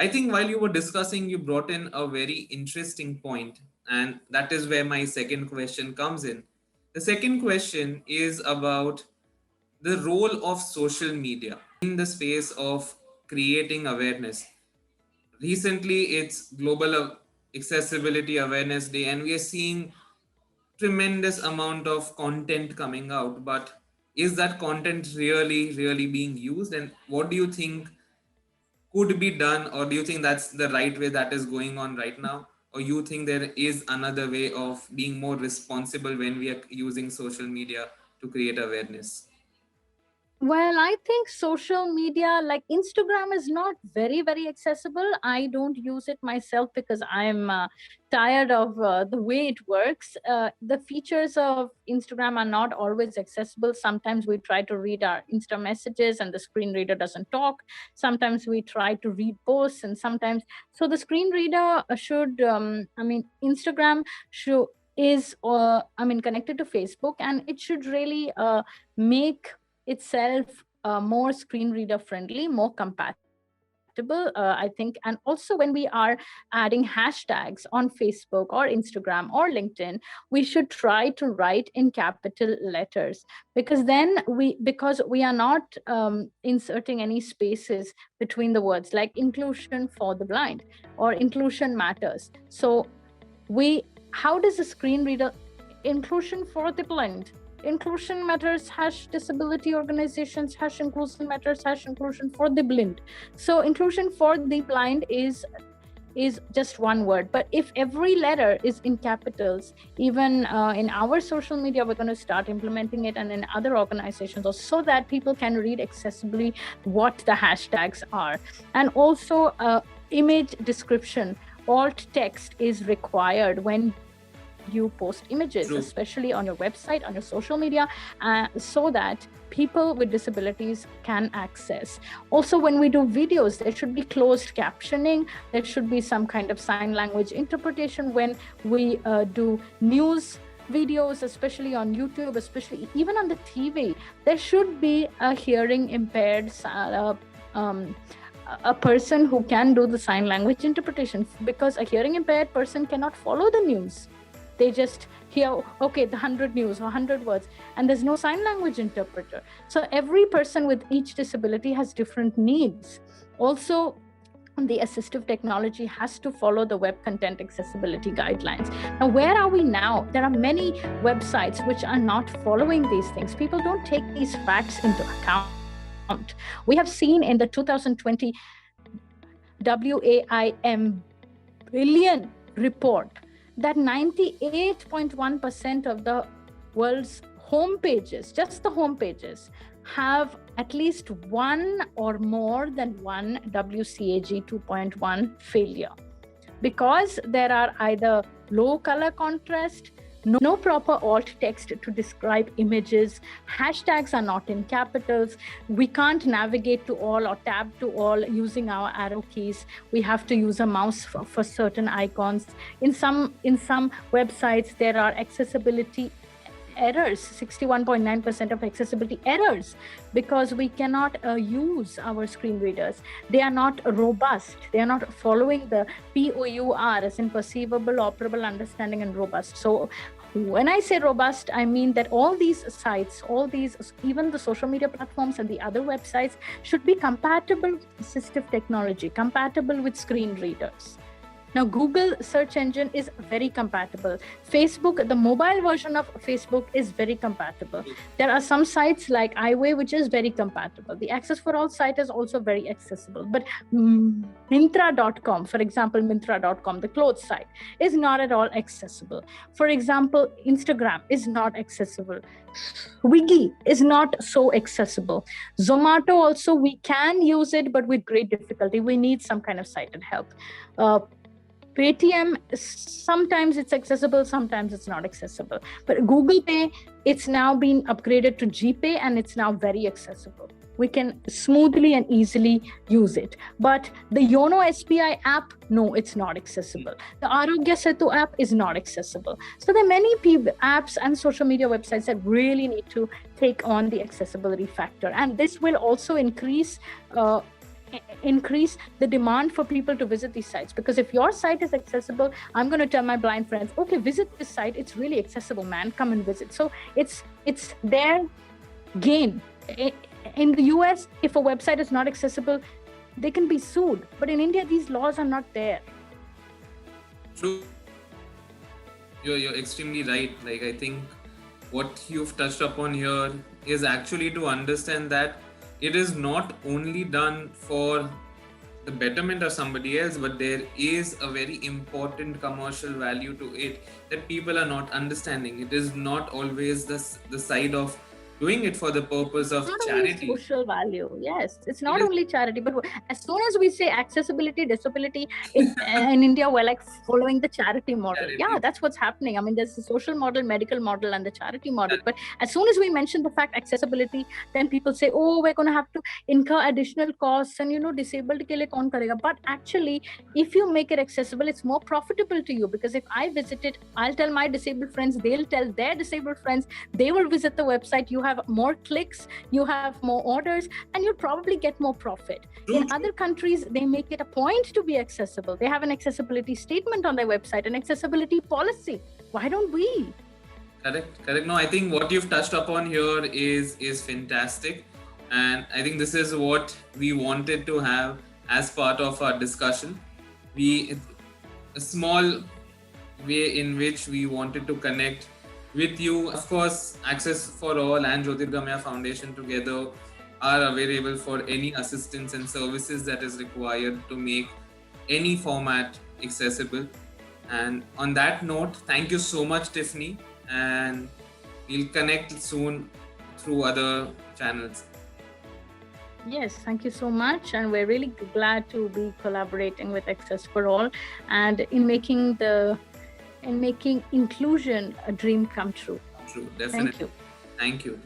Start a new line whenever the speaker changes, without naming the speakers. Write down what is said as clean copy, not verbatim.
I think while you were discussing, you brought in a very interesting point, and that is where my second question comes in. The second question is about the role of social media in the space of creating awareness. Recently, it's Global Accessibility Awareness Day, and we are seeing tremendous amount of content coming out. But is that content really being used? And what do you think could be done, or do you think that's the right way that is going on right now, or you think there is another way of being more responsible when we are using social media to create awareness?
Well, I think social media like Instagram is not very accessible. I don't use it myself because I'm tired of the way it works. The features of Instagram are not always accessible. Sometimes we try to read our Insta messages and the screen reader doesn't talk. Sometimes we try to read posts, and sometimes so the screen reader should. Instagram should is connected to Facebook, and it should really make itself more screen reader friendly, more compatible, I think. And also when we are adding hashtags on Facebook or Instagram or LinkedIn, we should try to write in capital letters, because we are not inserting any spaces between the words, like inclusion for the blind or inclusion matters. So we how does a screen reader inclusion for the blind, inclusion matters hash disability organizations hash inclusion matters hash inclusion for the blind. So inclusion for the blind is just one word, but if every letter is in capitals, even in our social media we're going to start implementing it, and in other organizations also, so that people can read accessibly what the hashtags are. And also image description, alt text is required when you post images. True. Especially on your website, on your social media, so that people with disabilities can access. Also, when we do videos, there should be closed captioning, there should be some kind of sign language interpretation. When we do news videos, especially on YouTube, especially even on the TV, there should be a hearing impaired a person who can do the sign language interpretation, because a hearing impaired person cannot follow the news. They just hear, okay, the 100 news or 100 words, and there's no sign language interpreter. So every person with each disability has different needs. Also, the assistive technology has to follow the web content accessibility guidelines. Now, where are we now? There are many websites which are not following these things. People don't take these facts into account. We have seen in the 2020 WAIM billion report that 98.1% of the world's homepages, just the homepages, have at least one or more than one WCAG 2.1 failure, because there are either low color contrast, no proper alt text to describe images, hashtags are not in capitals, we can't navigate to all or tab to all using our arrow keys. We have to use a mouse for certain icons. In some websites, there are accessibility errors, 61.9% of accessibility errors, because we cannot use our screen readers. They are not robust. They are not following the POUR, as in perceivable, operable, understanding, and robust. So when I say robust, I mean that all these sites, all these, even the social media platforms and the other websites, should be compatible with assistive technology, compatible with screen readers. Now, Google search engine is very compatible. Facebook, the mobile version of Facebook is very compatible. There are some sites like iWay, which is very compatible. The Access for All site is also very accessible. But Myntra.com, for example, Myntra.com, the clothes site, is not at all accessible. For example, Instagram is not accessible. Swiggy is not so accessible. Zomato also, we can use it, but with great difficulty. We need some kind of sighted help. Paytm, sometimes it's accessible, sometimes it's not accessible. But Google Pay, it's now been upgraded to GPay, and it's now very accessible. We can smoothly and easily use it. But the Yono SBI app, no, it's not accessible. The Arogya Setu app is not accessible. So there are many apps and social media websites that really need to take on the accessibility factor. And this will also increase increase the demand for people to visit these sites. Because if your site is accessible, I'm going to tell my blind friends, okay, visit this site, it's really accessible, man, come and visit. So it's their gain. In the US, if a website is not accessible, they can be sued, but in India these laws are not there.
True. You're extremely right. Like, I think what you've touched upon here is actually to understand that it is not only done for the betterment of somebody else, but there is a very important commercial value to it that people are not understanding. It is not always the side of doing it for the purpose
It's
of
not only
charity.
social value. Yes, it's
It
not
is
only charity, but as soon as we say accessibility, disability in India, we're like following the charity model. Yeah,
charity.
that's what's happening. I mean, there's the social model, medical model, and the charity model.
That,
But as soon as we mention the fact accessibility, then people say, oh, we're going to have to incur additional costs, and disabled ke liye kaun karega? But actually, if you make it accessible, it's more profitable to you, because if I visit it, I'll tell my disabled friends, they'll tell their disabled friends, they will visit the website. You have more clicks, you have more orders, and you'll probably get more profit. In
true.
other countries, they make it a point to be accessible. They have an accessibility statement on their website, an accessibility policy. Why don't we?
Correct. No, I think what you've touched upon here is fantastic, and I think this is what we wanted to have as part of our discussion. We a small way in which we wanted to connect with you. Of course, Access for All and Jyotirgamaya Foundation together are available for any assistance and services that is required to make any format accessible. And on that note, thank you so much, Tiffany, and we'll connect soon through other channels.
Yes, thank you so much. And we're really glad to be collaborating with Access for All and in making inclusion a dream come true.
True, definitely.
Thank you.
Thank you.